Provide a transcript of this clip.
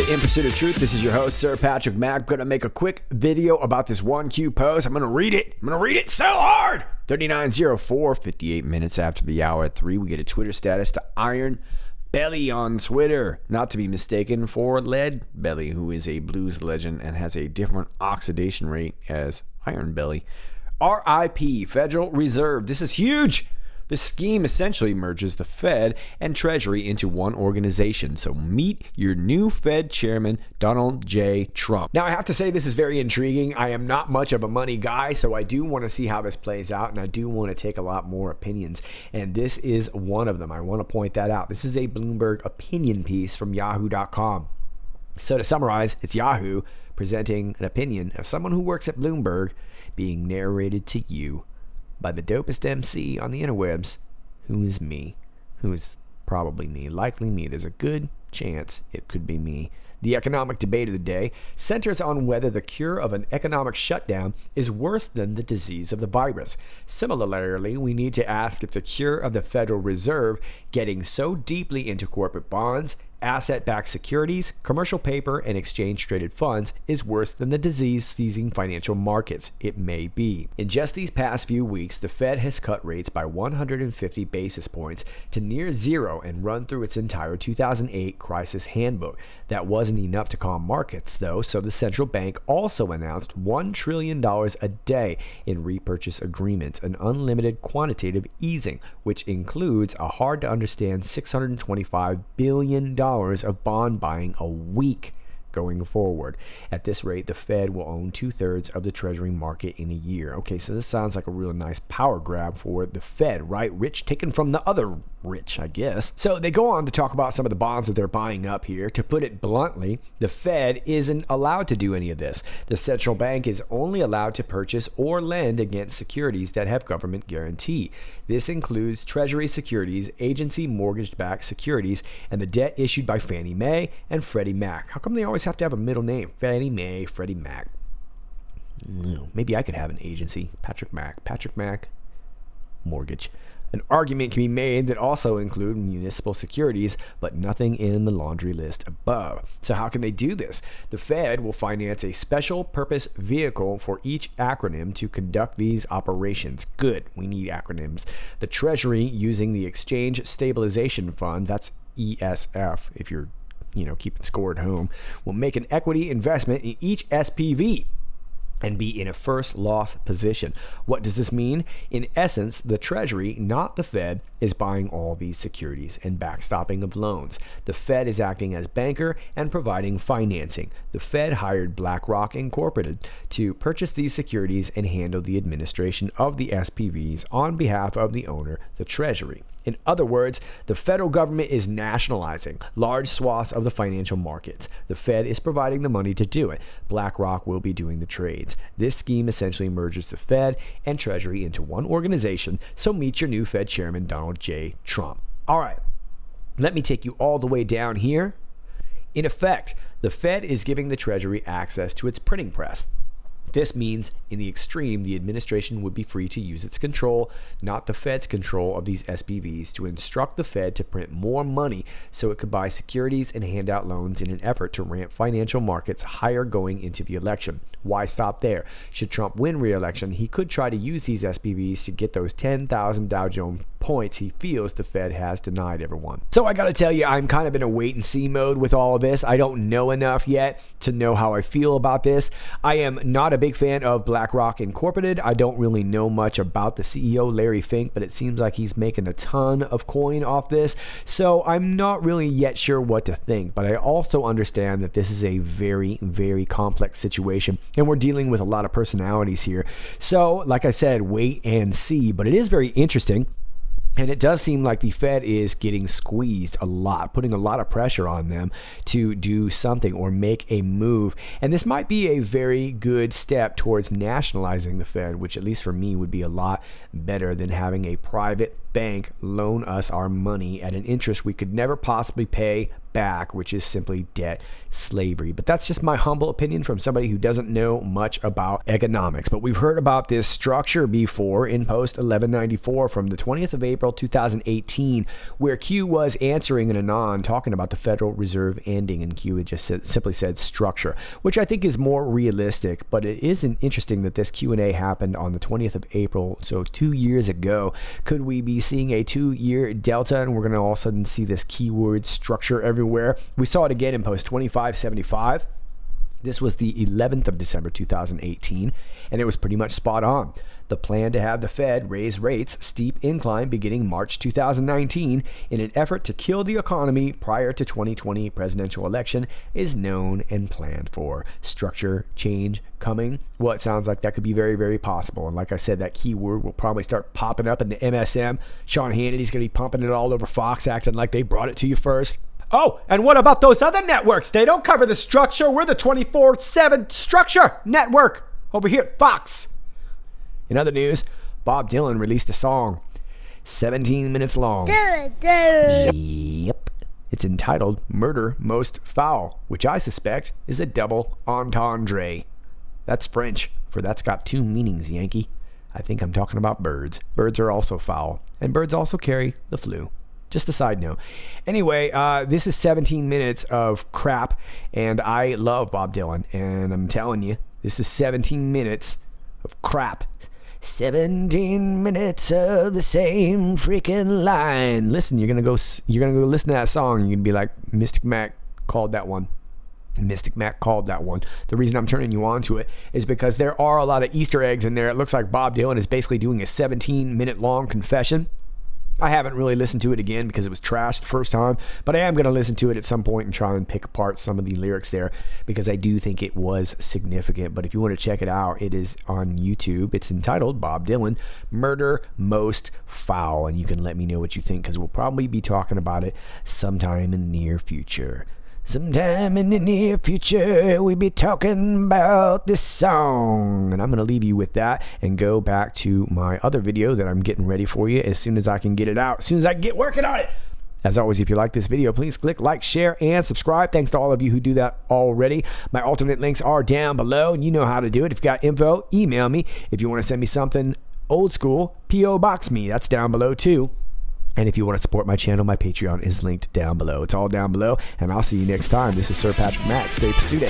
In Pursuit of Truth, this is your host, Sir Patrick Mack. I'm going to make a quick video about this 1Q post. I'm going to read it. I'm going to read it so hard. 3904, 58 minutes after the hour at 3, we get a Twitter status to Iron Belly on Twitter. Not to be mistaken for Lead Belly, who is a blues legend and has a different oxidation rate as Iron Belly. RIP, Federal Reserve. This is huge. This scheme essentially merges the Fed and Treasury into one organization. So meet your new Fed chairman, Donald J. Trump. Now, I have to say this is very intriguing. I am not much of a money guy, so I do want to see how this plays out, and I do want to take a lot more opinions. And this is one of them. I want to point that out. This is a Bloomberg opinion piece from Yahoo.com. So to summarize, it's Yahoo presenting an opinion of someone who works at Bloomberg being narrated to you by the dopest MC on the interwebs, who is me, who is probably me, likely me. There's a good chance it could be me. The economic debate of the day centers on whether the cure of an economic shutdown is worse than the disease of the virus. Similarly, we need to ask if the cure of the Federal Reserve getting so deeply into corporate bonds, asset-backed securities, commercial paper, and exchange-traded funds is worse than the disease seizing financial markets. It may be. In just these past few weeks, the Fed has cut rates by 150 basis points to near zero and run through its entire 2008 crisis handbook. That wasn't enough to calm markets, though, so the central bank also announced $1 trillion a day in repurchase agreements, an unlimited quantitative easing, which includes a hard-to-understand $625 billion of bond buying a week going forward. At this rate, the Fed will own 2/3 of the Treasury market in a year. Okay, so this sounds like a real nice power grab for the Fed, right? Rich taken from the other rich, I guess. So they go on to talk about some of the bonds that they're buying up here. To put it bluntly, the Fed isn't allowed to do any of this. The central bank is only allowed to purchase or lend against securities that have government guarantee. This includes Treasury securities, agency mortgage-backed securities, and the debt issued by Fannie Mae and Freddie Mac. How come they always have to have a middle name? Fannie Mae, Freddie Mac. Maybe I could have an agency. Patrick Mac Mortgage. An argument can be made that also include municipal securities, but nothing in the laundry list above. So how can they do this? The Fed will finance a special purpose vehicle for each acronym to conduct these operations. Good, we need acronyms. The Treasury, using the Exchange Stabilization Fund, that's ESF, if you're keeping score at home, will make an equity investment in each SPV and be in a first loss position. What does this mean? In essence, the Treasury, not the Fed, is buying all these securities and backstopping of loans. The Fed is acting as banker and providing financing. The Fed hired BlackRock Incorporated to purchase these securities and handle the administration of the SPVs on behalf of the owner, the Treasury. In other words, the federal government is nationalizing large swaths of the financial markets. The Fed is providing the money to do it. BlackRock will be doing the trades. This scheme essentially merges the Fed and Treasury into one organization, so meet your new Fed chairman, Donald J. Trump. All right, let me take you all the way down here. In effect, the Fed is giving the Treasury access to its printing press. This means, in the extreme, the administration would be free to use its control, not the Fed's control of these SPVs, to instruct the Fed to print more money so it could buy securities and hand out loans in an effort to ramp financial markets higher going into the election. Why stop there? Should Trump win re-election, he could try to use these SPVs to get those 10,000 Dow Jones points he feels the Fed has denied everyone. So I gotta tell you, I'm kind of in a wait-and-see mode with all of this. I don't know enough yet to know how I feel about this. I am not a big fan of BlackRock Incorporated. I don't really know much about the CEO, Larry Fink, but it seems like he's making a ton of coin off this. So I'm not really yet sure what to think, but I also understand that this is a very, very complex situation And we're dealing with a lot of personalities here. So, like I said, wait and see. But it is very interesting. And it does seem like the Fed is getting squeezed a lot, putting a lot of pressure on them to do something or make a move. And this might be a very good step towards nationalizing the Fed, which at least for me would be a lot better than having a private bank loan us our money at an interest we could never possibly pay back, which is simply debt slavery. But that's just my humble opinion from somebody who doesn't know much about economics. But we've heard about this structure before in post 1194 from the 20th of April 2018, where Q was answering an anon talking about the Federal Reserve ending, and Q had just simply said structure, which I think is more realistic. But it is interesting that this Q&A happened on the 20th of April, so 2 years ago. Could we be seeing a 2-year delta, and we're going to all of a sudden see this keyword structure everywhere? We saw it again in post 2575. This was the 11th of December 2018, and it was pretty much spot on. The plan to have the Fed raise rates steep incline beginning March 2019 in an effort to kill the economy prior to 2020 presidential election is known and planned for. Structure change coming? Well, it sounds like that could be very, very possible. And like I said, that keyword will probably start popping up in the MSM. Sean Hannity's going to be pumping it all over Fox, acting like they brought it to you first. Oh, and what about those other networks? They don't cover the structure. We're the 24/7 structure network over here at Fox. In other news, Bob Dylan released a song, 17 minutes long. Yep. It's entitled Murder Most Foul, which I suspect is a double entendre. That's French for that's got two meanings, Yankee. I think I'm talking about birds. Birds are also foul, and birds also carry the flu. Just a side note. Anyway, this is 17 minutes of crap, and I love Bob Dylan, and I'm telling you, this is 17 minutes of crap. 17 minutes of the same freaking line. Listen, you're gonna go listen to that song, and you're gonna be like, Mystic Mac called that one. Mystic Mac called that one. The reason I'm turning you on to it is because there are a lot of Easter eggs in there. It looks like Bob Dylan is basically doing a 17-minute long confession. I haven't really listened to it again because it was trashed the first time, but I am going to listen to it at some point and try and pick apart some of the lyrics there because I do think it was significant. But if you want to check it out, it is on YouTube. It's entitled Bob Dylan, Murder Most Foul, and you can let me know what you think because we'll probably be talking about it sometime in the near future. Sometime in the near future, we'll be talking about this song. And I'm going to leave you with that and go back to my other video that I'm getting ready for you as soon as I can get it out, as soon as I can get working on it. As always, if you like this video, please click like, share, and subscribe. Thanks to all of you who do that already. My alternate links are down below, and you know how to do it. If you got info, email me. If you want to send me something old school, P.O. Box me. That's down below too. And if you want to support my channel, my Patreon is linked down below. It's all down below, and I'll see you next time. This is Sir Patrick Mack. Stay pursued.